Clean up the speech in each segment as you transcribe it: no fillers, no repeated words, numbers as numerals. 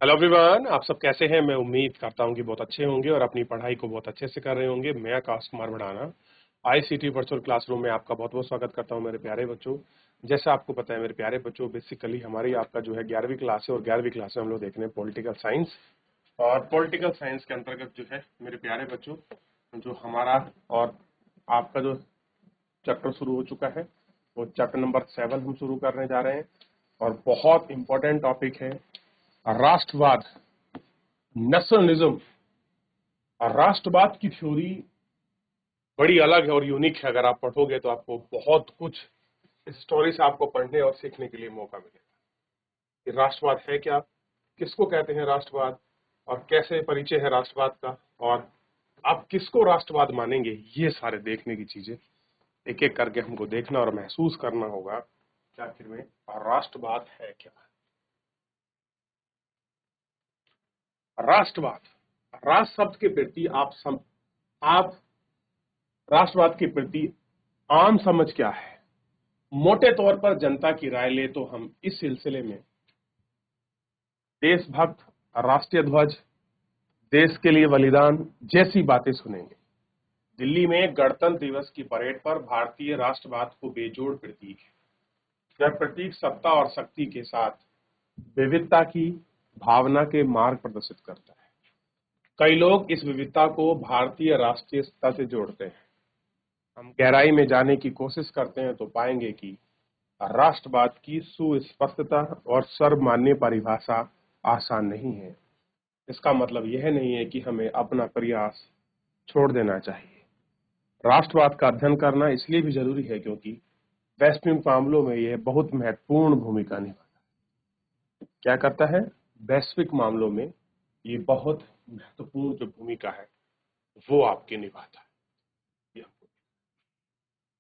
Hello everyone, आप सब कैसे हैं। मैं उम्मीद करता हूं कि बहुत अच्छे होंगे और अपनी पढ़ाई को बहुत अच्छे से कर रहे होंगे। मैं आकाश कुमार बढ़ाना आईसीटी वर्चुअल क्लासरूम में आपका बहुत बहुत स्वागत करता हूं मेरे प्यारे बच्चों। जैसा आपको पता है मेरे प्यारे बच्चों, बेसिकली हमारी आपका जो है 11वीं क्लास है और 11वीं क्लास में हम लोग देख रहे हैं पॉलिटिकल साइंस। और पॉलिटिकल साइंस के अंतर्गत जो है मेरे प्यारे बच्चों, जो हमारा और आपका जो चैप्टर शुरू हो चुका है वो चैप्टर नंबर 7 हम शुरू करने जा रहे हैं। और बहुत इंपॉर्टेंट टॉपिक है राष्ट्रवाद, नेशनलिज्म। और राष्ट्रवाद की थ्योरी बड़ी अलग है और यूनिक है। अगर आप पढ़ोगे तो आपको बहुत कुछ इस स्टोरी से आपको पढ़ने और सीखने के लिए मौका मिलेगा कि राष्ट्रवाद है क्या, किसको कहते हैं राष्ट्रवाद, और कैसे परिचय है राष्ट्रवाद का, और आप किसको राष्ट्रवाद मानेंगे। ये सारे देखने की चीजें एक एक करके हमको देखना और महसूस करना होगा कि आखिर में राष्ट्रवाद है क्या। राष्ट्रवाद, राष्ट्र शब्द के प्रति आप राष्ट्रवाद के प्रति आम समझ क्या है। मोटे तौर पर जनता की राय ले तो हम इस सिलसिले में देशभक्त, राष्ट्रीय ध्वज, देश के लिए बलिदान जैसी बातें सुनेंगे। दिल्ली में गणतंत्र दिवस की परेड पर भारतीय राष्ट्रवाद को बेजोड़ प्रतीक है। यह प्रतीक सत्ता और शक्ति के साथ विविधता की भावना के मार्ग प्रदर्शित करता है। कई लोग इस विविधता को भारतीय राष्ट्रीयता से जोड़ते हैं। हम गहराई में जाने की कोशिश करते हैं तो पाएंगे कि राष्ट्रवाद की सुस्पष्टता और सर्वमान्य परिभाषा आसान नहीं है। इसका मतलब यह नहीं है कि हमें अपना प्रयास छोड़ देना चाहिए। राष्ट्रवाद का अध्ययन करना इसलिए भी जरूरी है क्योंकि वैश्विक मामलों में यह बहुत महत्वपूर्ण भूमिका निभाता है। क्या करता है? वैश्विक मामलों में ये बहुत महत्वपूर्ण जो भूमिका है वो आपके निभाता है। ये हमको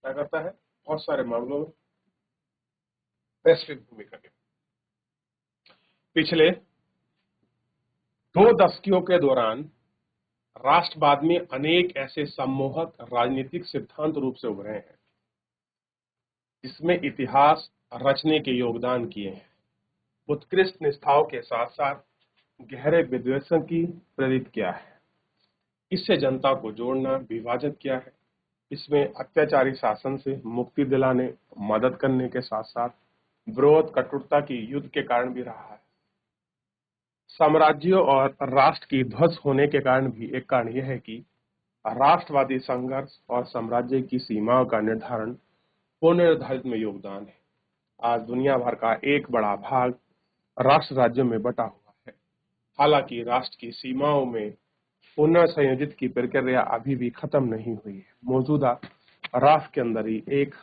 क्या करता है? बहुत सारे मामलों में वैश्विक भूमिका निभाता है। पिछले 2 दशकों के दौरान राष्ट्रवाद में अनेक ऐसे सम्मोहक राजनीतिक सिद्धांत रूप से उभरे हैं जिसमें इतिहास रचने के योगदान किए हैं। उत्कृष्ट निष्ठाओं के साथ साथ गहरे विद्वेषण की प्रेरित किया है। इससे जनता को जोड़ना, विभाजित किया है। इसमें अत्याचारी शासन से मुक्ति दिलाने मदद करने के साथ साथ विरोध, कटुता की युद्ध के कारण भी रहा है। साम्राज्यों और राष्ट्र की ध्वस्त होने के कारण भी एक कारण यह है कि राष्ट्रवादी संघर्ष और साम्राज्य की सीमाओं का निर्धारण पुनर्निर्धारित में योगदान है। आज दुनिया भर का एक बड़ा भाग राष्ट्र राज्यों में बटा हुआ है। हालांकि राष्ट्र की सीमाओं में पुनर्संयोजित की प्रक्रिया अभी भी खत्म नहीं हुई है। मौजूदा राष्ट्र के अंदर ही एक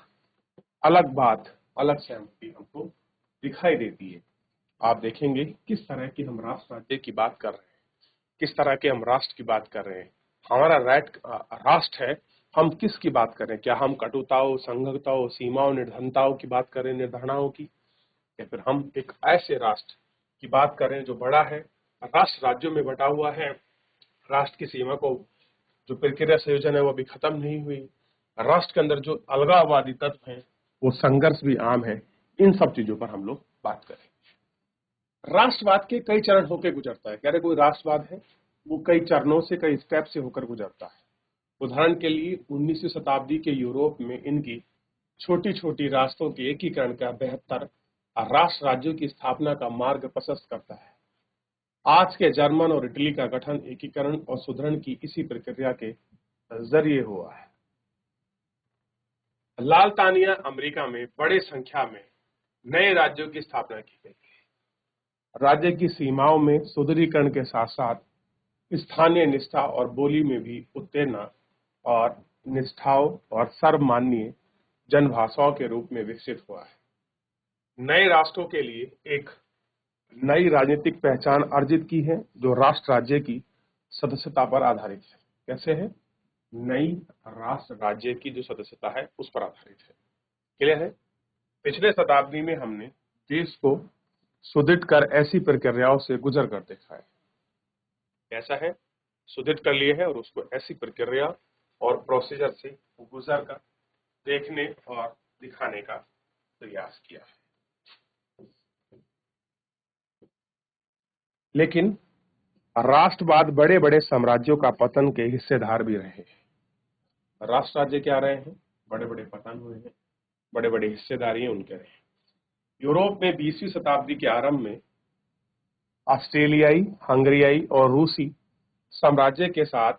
अलग बात, अलग सहमति हमको दिखाई देती है। आप देखेंगे किस तरह की हम राष्ट्र राज्य की बात कर रहे हैं, किस तरह के हम राष्ट्र की बात कर रहे हैं। हमारा राष्ट्र है, हम किसकी बात कर रहे हैं? क्या हम कटुताओं, संघर्षताओं, सीमाओं, निर्धनताओं की बात कर रहे हैं, निर्धारणाओं की, या फिर हम एक ऐसे राष्ट्र की बात कर रहे हैं जो बड़ा है, राष्ट्र राज्यों में बटा हुआ है, राष्ट्र की सीमा को जो प्रक्रिया संयोजन है वो अभी खत्म नहीं हुई, राष्ट्र के अंदर जो अलगाववादी तत्व हैं वो संघर्ष भी आम है। इन सब चीजों पर हम लोग बात करें। राष्ट्रवाद के कई चरण होकर गुजरता है। कह रहे कोई राष्ट्रवाद है वो कई चरणों से, कई स्टेप से होकर गुजरता है। उदाहरण के लिए 19वीं शताब्दी के यूरोप में इनकी छोटी छोटी राष्ट्रों के एकीकरण का 72 राष्ट्र राज्यों की स्थापना का मार्ग प्रशस्त करता है। आज के जर्मन और इटली का गठन एकीकरण और सुदृढ़ की इसी प्रक्रिया के जरिए हुआ है। लालतानिया अमेरिका में बड़े संख्या में नए राज्यों की स्थापना की गई। राज्य की सीमाओं में सुदृढ़ीकरण के साथ साथ स्थानीय निष्ठा और बोली में भी उत्तेजना और निष्ठाओं और सर्वमान्य जनभाषाओं के रूप में विकसित हुआ है। नए राष्ट्रों के लिए एक नई राजनीतिक पहचान अर्जित की है जो राष्ट्र राज्य की सदस्यता पर आधारित है। कैसे है? नई राष्ट्र राज्य की जो सदस्यता है उस पर आधारित है। क्लियर है? पिछले शताब्दी में हमने देश को सुदृढ़ कर ऐसी प्रक्रियाओं से गुजर कर देखा है। कैसा है? सुदृढ़ कर लिए है और उसको ऐसी प्रक्रिया और प्रोसीजर से गुजर कर देखने और दिखाने का प्रयास किया है। लेकिन राष्ट्रवाद बड़े बड़े साम्राज्यों का पतन के हिस्सेदार भी रहे हैं। राष्ट्र राज्य क्या रहे हैं? बड़े बड़े पतन हुए हैं, बड़े बड़े हिस्सेदारी उनके रहे हैं। यूरोप में 20वीं शताब्दी के आरंभ में ऑस्ट्रेलियाई, हंगेरियाई और रूसी साम्राज्य के साथ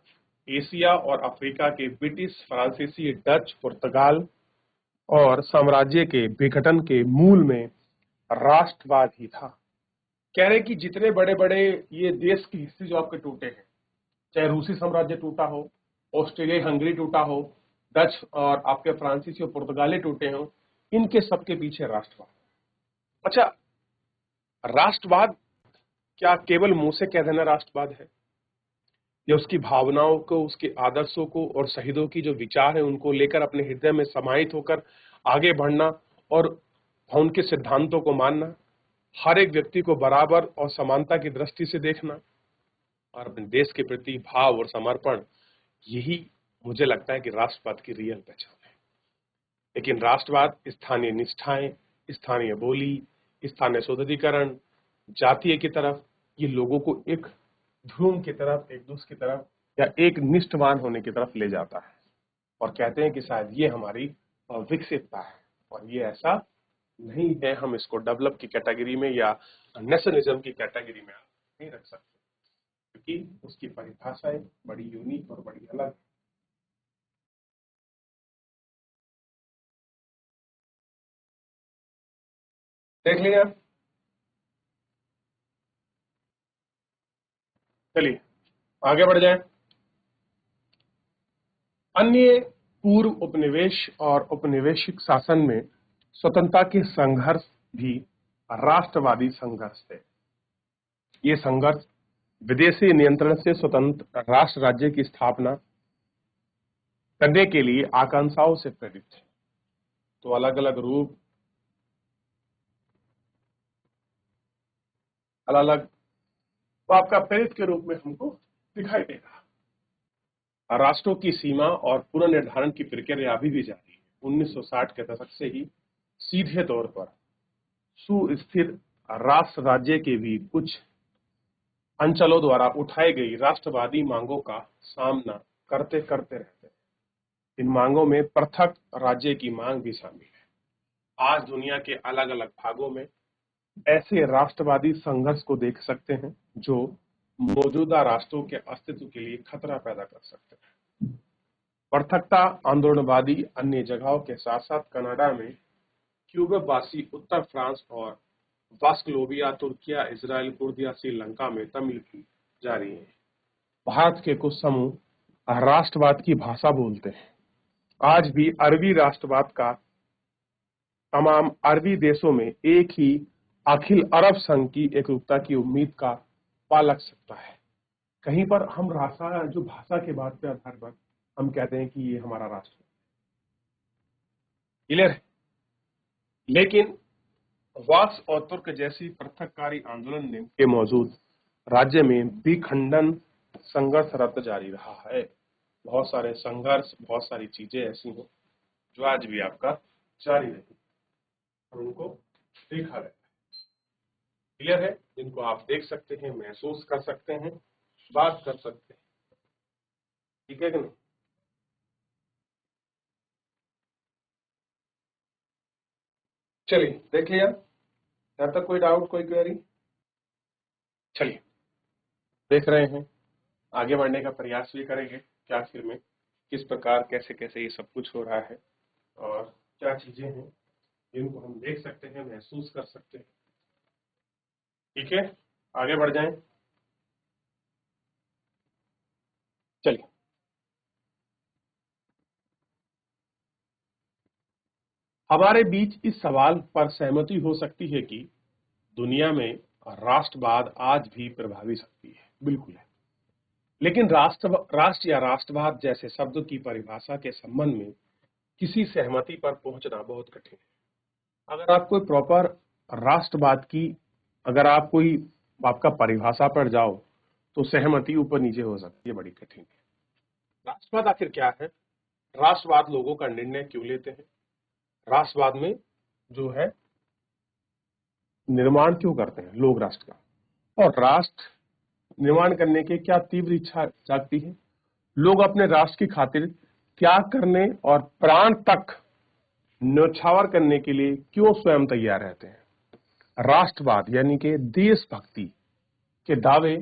एशिया और अफ्रीका के ब्रिटिश, फ्रांसीसी, डच, पुर्तगाल और साम्राज्य के विघटन के मूल में राष्ट्रवाद ही था। कह रहे कि जितने बड़े बड़े ये देश के हिस्से जो आपके टूटे हैं, चाहे रूसी साम्राज्य टूटा हो, ऑस्ट्रेलिया हंगरी टूटा हो, डच और आपके फ्रांसीसी और पुर्तगाली टूटे हो, इनके सबके पीछे राष्ट्रवाद। अच्छा, राष्ट्रवाद क्या केवल मुंह से कह देना राष्ट्रवाद है, या उसकी भावनाओं को, उसके आदर्शों को और शहीदों की जो विचार है उनको लेकर अपने हृदय में समाहित होकर आगे बढ़ना और उनके सिद्धांतों को मानना, हर एक व्यक्ति को बराबर और समानता की दृष्टि से देखना और अपने देश के प्रति भाव और समर्पण, यही मुझे लगता है कि राष्ट्रवाद की रियल पहचान है। लेकिन राष्ट्रवाद स्थानीय निष्ठाएं, स्थानीय बोली, स्थानीय सुदृढ़ीकरण, जातीय की तरफ, ये लोगों को एक ध्रुव की तरफ, एक दूसरे की तरफ या एक निष्ठावान होने की तरफ ले जाता है और कहते हैं कि शायद ये हमारी विकसितता है, और ये ऐसा नहीं है। हम इसको डेवलप की कैटेगरी में या नेशनलिज्म की कैटेगरी में नहीं रख सकते, क्योंकि उसकी परिभाषाएं बड़ी यूनिक और बड़ी अलग है। देख लिया, चलिए आगे बढ़ जाए। अन्य पूर्व उपनिवेश और उपनिवेशिक शासन में स्वतंत्रता के संघर्ष भी राष्ट्रवादी संघर्ष थे। ये संघर्ष विदेशी नियंत्रण से स्वतंत्र राष्ट्र राज्य की स्थापना करने के लिए आकांक्षाओं से प्रेरित थे। तो अलग अलग रूप, अलग अलग आपका प्रेरित के रूप में हमको दिखाई देगा। राष्ट्रों की सीमा और पुनर्निर्धारण की प्रक्रिया अभी भी जारी है। 1960 के दशक से ही सीधे तौर पर सुस्थिर राष्ट्र राज्य के भी कुछ अंचलों द्वारा उठाई गई राष्ट्रवादी मांगों का सामना करते करते रहते हैं। इन मांगों में पृथक राज्य की मांग भी शामिल है। आज दुनिया के अलग अलग भागों में ऐसे राष्ट्रवादी संघर्ष को देख सकते हैं जो मौजूदा राष्ट्रों के अस्तित्व के लिए खतरा पैदा कर सकते हैं। पृथकता आंदोलनवादी अन्य जगहों के साथ साथ कनाडा में क्यूबेकवासी, उत्तर फ्रांस और बास्कलोविया, तुर्किया, इजराइल, कुर्दिया, श्रीलंका में तमिल की जारी है। भारत के कुछ समूह राष्ट्रवाद की भाषा बोलते हैं। आज भी अरबी राष्ट्रवाद का तमाम अरबी देशों में एक ही अखिल अरब संघ की एकरूपता की उम्मीद का पा लग सकता है। कहीं पर हम भाषा के बात के आधार पर हम कहते हैं कि ये हमारा राष्ट्र क्लियर है। लेकिन वाक्स और तुर्क जैसी पृथककारी आंदोलन ने के मौजूद राज्य में विखंडन संघर्षरत जारी रहा है। बहुत सारे संघर्ष, बहुत सारी चीजें ऐसी हैं जो आज भी आपका जारी रही और उनको देखा गया क्लियर है, जिनको आप देख सकते हैं, महसूस कर सकते हैं, बात कर सकते हैं। ठीक है कि नहीं? चलिए देखिए यार, यहाँ तक कोई डाउट, कोई क्वेरी? चलिए देख रहे हैं, आगे बढ़ने का प्रयास भी करेंगे कि आखिर में किस प्रकार, कैसे कैसे ये सब कुछ हो रहा है और क्या चीजें हैं जिनको हम देख सकते हैं, महसूस कर सकते हैं। ठीक है, आगे बढ़ जाएं। चलिए, हमारे बीच इस सवाल पर सहमति हो सकती है कि दुनिया में राष्ट्रवाद आज भी प्रभावी शक्ति है। बिल्कुल है। लेकिन राष्ट्र या राष्ट्रवाद जैसे शब्द की परिभाषा के संबंध में किसी सहमति पर पहुंचना बहुत कठिन है। अगर आप कोई प्रॉपर राष्ट्रवाद की, अगर आप कोई आपका परिभाषा पर जाओ तो सहमति ऊपर नीचे हो सकती है, बड़ी कठिन है। राष्ट्रवाद आखिर क्या है? राष्ट्रवाद लोगों का निर्णय क्यों लेते हैं? राष्ट्रवाद में जो है निर्माण क्यों करते हैं लोग राष्ट्र का, और राष्ट्र निर्माण करने की क्या तीव्र इच्छा जागती है। लोग अपने राष्ट्र की खातिर त्याग करने और प्राण तक न्यौछावर करने के लिए क्यों स्वयं तैयार रहते हैं। राष्ट्रवाद यानी कि देशभक्ति के दावे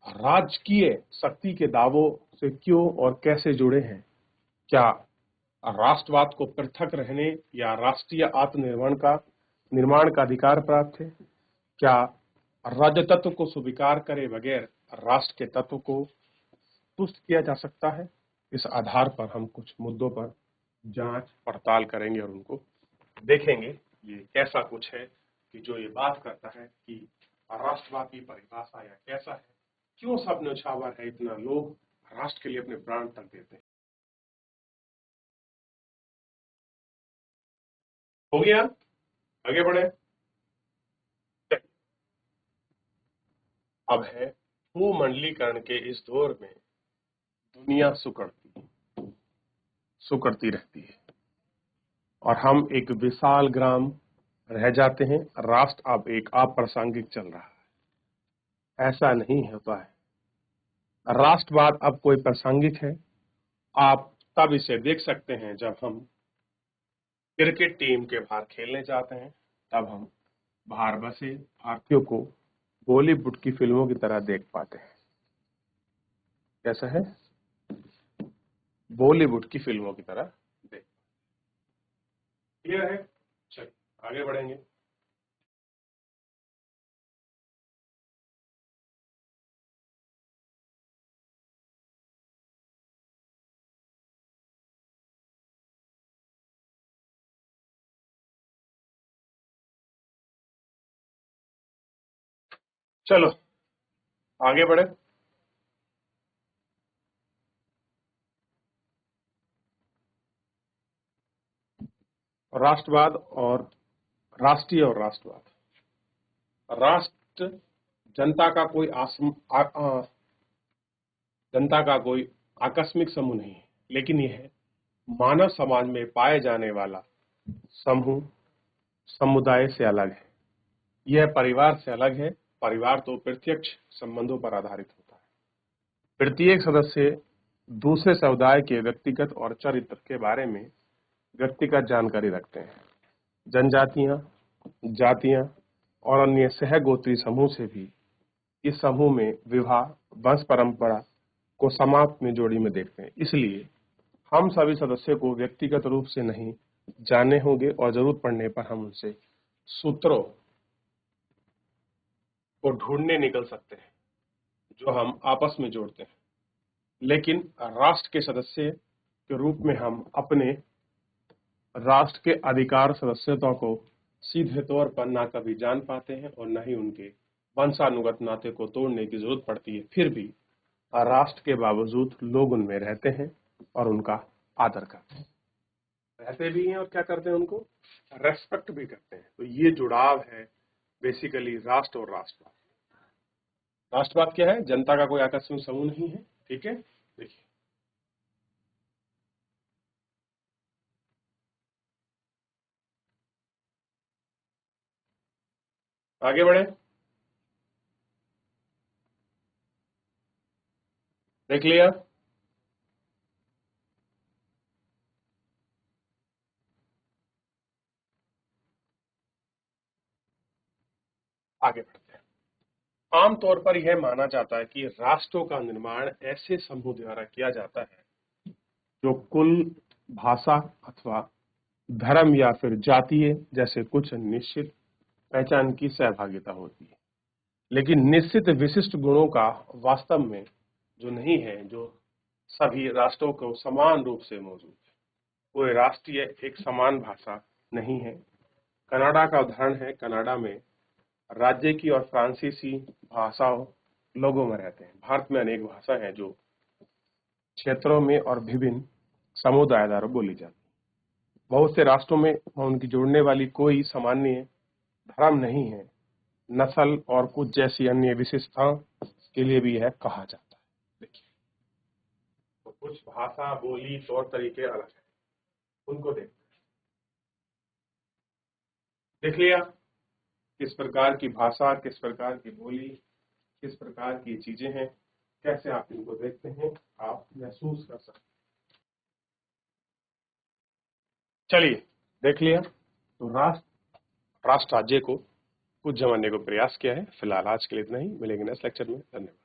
राजकीय शक्ति के दावों से क्यों और कैसे जुड़े हैं। क्या राष्ट्रवाद को पृथक रहने या राष्ट्रीय आत्मनिर्माण का अधिकार प्राप्त है। क्या राज्य तत्व को स्वीकार करे बगैर राष्ट्र के तत्व को तुष्ट किया जा सकता है। इस आधार पर हम कुछ मुद्दों पर जांच पड़ताल करेंगे और उनको देखेंगे ये कैसा कुछ है कि जो ये बात करता है कि राष्ट्रवाद की परिभाषा या कैसा है, क्यों सब न्यौछावर है, इतना लोग राष्ट्र के लिए अपने प्राण तक देते हैं। हो गया, आगे बढ़े। अब है भूमंडलीकरण के इस दौर में दुनिया सुकड़ती रहती है और हम एक विशाल ग्राम रह जाते हैं। राष्ट्र अब एक अप्रासंगिक चल रहा है। ऐसा नहीं होता है। राष्ट्रवाद अब कोई प्रासंगिक है। आप तब इसे देख सकते हैं जब हम क्रिकेट टीम के बाहर खेलने जाते हैं, तब हम बाहर बसे भारतीयों को बॉलीवुड की फिल्मों की तरह देख पाते हैं। कैसा है? बॉलीवुड की फिल्मों की तरह देख। क्लियर है? चलिए आगे बढ़ेंगे। चलो आगे बढ़े। राष्ट्रवाद और राष्ट्रीय और राष्ट्रवाद। राष्ट्र जनता का कोई आकस्मिक समूह नहीं है, लेकिन यह मानव समाज में पाए जाने वाला समूह समुदाय से अलग है। यह परिवार से अलग है। परिवार तो प्रत्यक्ष संबंधों पर आधारित होता है। प्रत्येक सदस्य दूसरे समुदाय के व्यक्तिगत और चरित्र के बारे में व्यक्तिगत जानकारी रखते हैं। जनजातियां, जातियां और अन्य सहगोत्री समूह से भी इस समूह में विवाह वंश परंपरा को समाप्त में जोड़ी में देखते हैं। इसलिए हम सभी सदस्यों को व्यक्तिगत रूप से नहीं जाने होंगे और जरूरत पड़ने पर हम उनसे सूत्रों को ढूंढने निकल सकते हैं जो हम आपस में जोड़ते हैं। लेकिन राष्ट्र के सदस्य के रूप में हम अपने राष्ट्र के अधिकार सदस्यता को सीधे तौर पर ना कभी जान पाते हैं और न ही उनके वंशानुगत नाते को तोड़ने की जरूरत पड़ती है। फिर भी राष्ट्र के बावजूद लोग उनमें रहते हैं और उनका आदर करते हैं। रहते भी हैं और क्या करते हैं, उनको रेस्पेक्ट भी करते हैं। तो ये जुड़ाव है बेसिकली राष्ट्र और राष्ट्रवाद। राष्ट्रवाद क्या है? जनता का कोई आकस्मिक समूह नहीं है। ठीक है, देखिए आगे बढ़े। देख लिया। आगे बढ़ते हैं। आमतौर पर यह माना जाता है कि राष्ट्रों का निर्माण ऐसे समूह द्वारा किया जाता है जो कुल, भाषा अथवा धर्म या फिर जातीय जैसे कुछ निश्चित पहचान की सहभागिता होती है, लेकिन निश्चित विशिष्ट गुणों का वास्तव में जो नहीं है, जो सभी राष्ट्रों को समान रूप से मौजूद है। कोई राष्ट्रीय एक समान भाषा नहीं है। कनाडा का उदाहरण है। कनाडा में राज्य की और फ्रांसीसी भाषाओं लोगों में रहते हैं। भारत में अनेक भाषा हैं जो क्षेत्रों में और विभिन्न समुदाय द्वारा बोली जाती है। बहुत से राष्ट्रों में उनकी जोड़ने वाली कोई सामान्य धर्म नहीं है। नस्ल और कुछ जैसी अन्य विशेषताओं के लिए भी यह कहा जाता है। देखिए, तो कुछ भाषा, बोली, तौर तरीके अलग है, उनको देख लिया किस प्रकार की भाषा, किस प्रकार की बोली किस प्रकार की चीजें हैं, कैसे आप इनको देखते हैं, आप महसूस कर सकते हैं। चलिए, देख लिया तो राष्ट्र राज्य को कुछ जमाने को प्रयास किया है। फिलहाल आज के लिए इतना ही, मिलेंगे नेक्स्ट लेक्चर में। धन्यवाद।